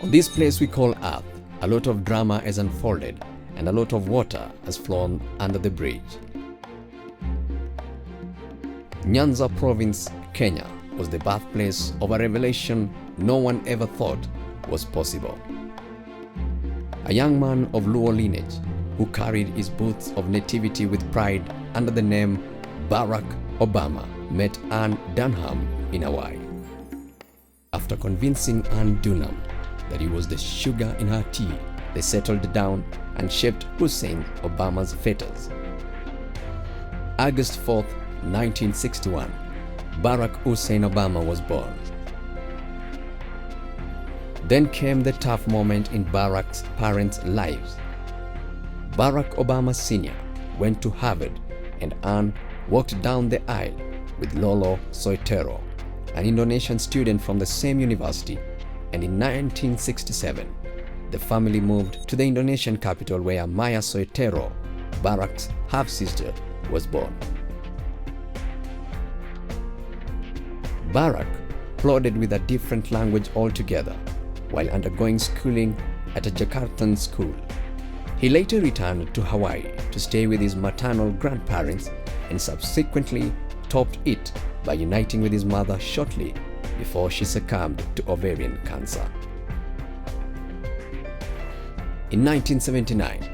On this place we call Earth, a lot of drama has unfolded and a lot of water has flown under the bridge. Nyanza Province, Kenya was the birthplace of a revelation no one ever thought was possible. A young man of Luo lineage who carried his boots of nativity with pride under the name Barack Obama met Anne Dunham in Hawaii. After convincing Anne Dunham that he was the sugar in her tea, they settled down and shaped Hussein Obama's fetters. August 4th, 1961, Barack Hussein Obama was born. Then came the tough moment in Barack's parents' lives. Barack Obama Sr. went to Harvard and Anne walked down the aisle with Lolo Soetoro, an Indonesian student from the same university, and in 1967, the family moved to the Indonesian capital where Maya Soetoro, Barack's half-sister, was born. Barack plodded with a different language altogether while undergoing schooling at a Jakartan school. He later returned to Hawaii to stay with his maternal grandparents and subsequently topped it by uniting with his mother shortly before she succumbed to ovarian cancer. In 1979,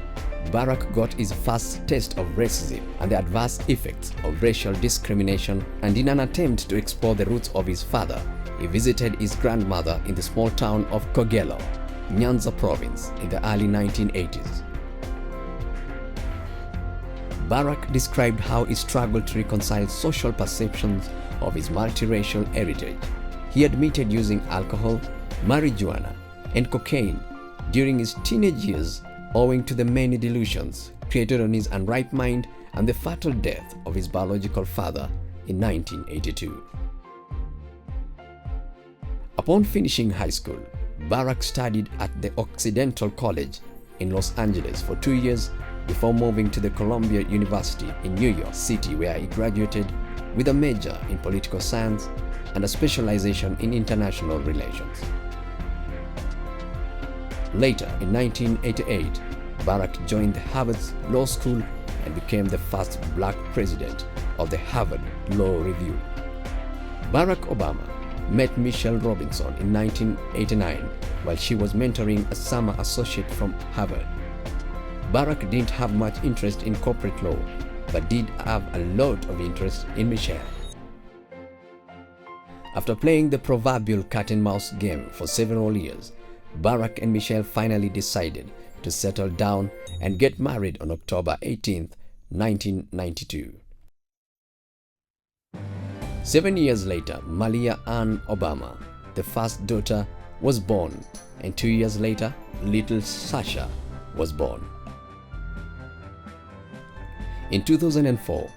Barack got his first taste of racism and the adverse effects of racial discrimination, and in an attempt to explore the roots of his father, he visited his grandmother in the small town of Kogelo, Nyanza Province, in the early 1980s. Barack described how he struggled to reconcile social perceptions of his multiracial heritage. He admitted using alcohol, marijuana, and cocaine during his teenage years owing to the many delusions created on his unripe mind and the fatal death of his biological father in 1982. Upon finishing high school, Barack studied at the Occidental College in Los Angeles for 2 years before moving to the Columbia University in New York City, where he graduated with a major in political science and a specialization in international relations. Later, in 1988, Barack joined Harvard Law School and became the first black president of the Harvard Law Review. Barack Obama met Michelle Robinson in 1989 while she was mentoring a summer associate from Harvard. Barack didn't have much interest in corporate law, but did have a lot of interest in Michelle. After playing the proverbial cat-and-mouse game for several years, Barack and Michelle finally decided to settle down and get married on October 18, 1992. 7 years later, Malia Ann Obama, the first daughter, was born, and 2 years later, little Sasha was born. In 2004,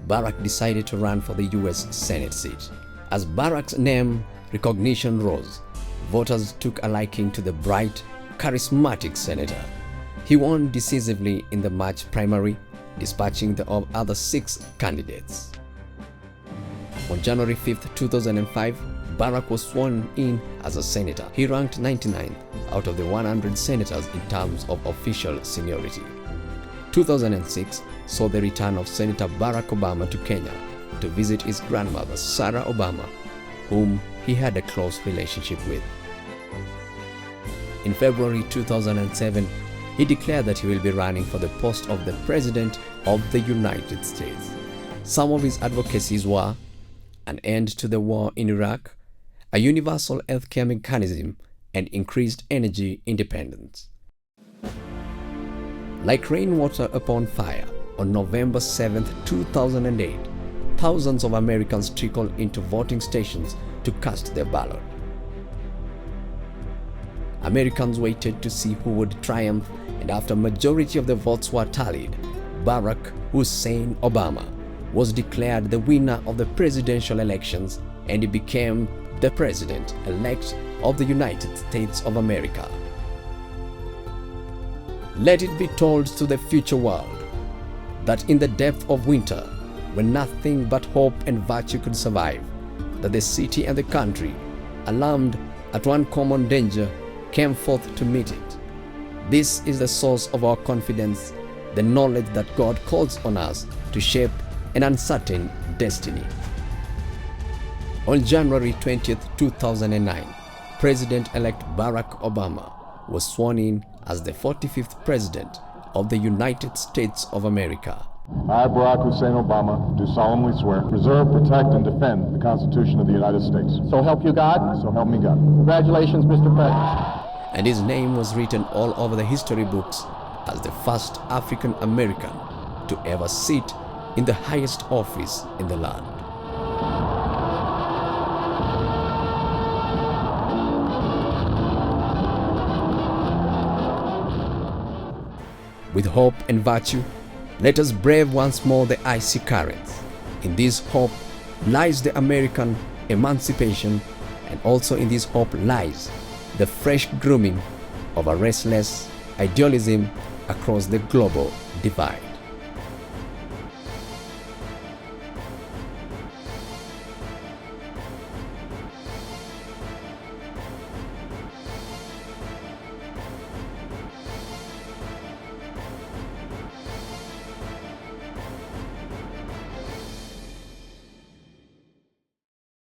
Barack decided to run for the US Senate seat. As Barack's name recognition rose, voters took a liking to the bright, charismatic senator. He won decisively in the March primary, dispatching the other 6 candidates. On January 5, 2005, Barack was sworn in as a senator. He ranked 99th out of the 100 senators in terms of official seniority. 2006 saw the return of Senator Barack Obama to Kenya to visit his grandmother, Sarah Obama, whom he had a close relationship with. In February 2007, he declared that he will be running for the post of the President of the United States. Some of his advocacies were an end to the war in Iraq, a universal healthcare mechanism, and increased energy independence. Like rainwater upon fire, on November 7, 2008, thousands of Americans trickled into voting stations to cast their ballot. Americans waited to see who would triumph, and after majority of the votes were tallied, Barack Hussein Obama was declared the winner of the presidential elections, and he became the president-elect of the United States of America. Let it be told to the future world that in the depth of winter, when nothing but hope and virtue could survive, that the city and the country, alarmed at one common danger, came forth to meet it. This is the source of our confidence, the knowledge that God calls on us to shape an uncertain destiny. On January 20th, 2009, President-elect Barack Obama was sworn in as the 45th President of the United States of America. I, Barack Hussein Obama, do solemnly swear, preserve, protect, and defend the Constitution of the United States. So help you God? So help me God. Congratulations, Mr. President. And his name was written all over the history books as the first African American to ever sit in the highest office in the land. With hope and virtue, let us brave once more the icy currents. In this hope lies the American emancipation, and also in this hope lies the fresh grooming of a restless idealism across the global divide.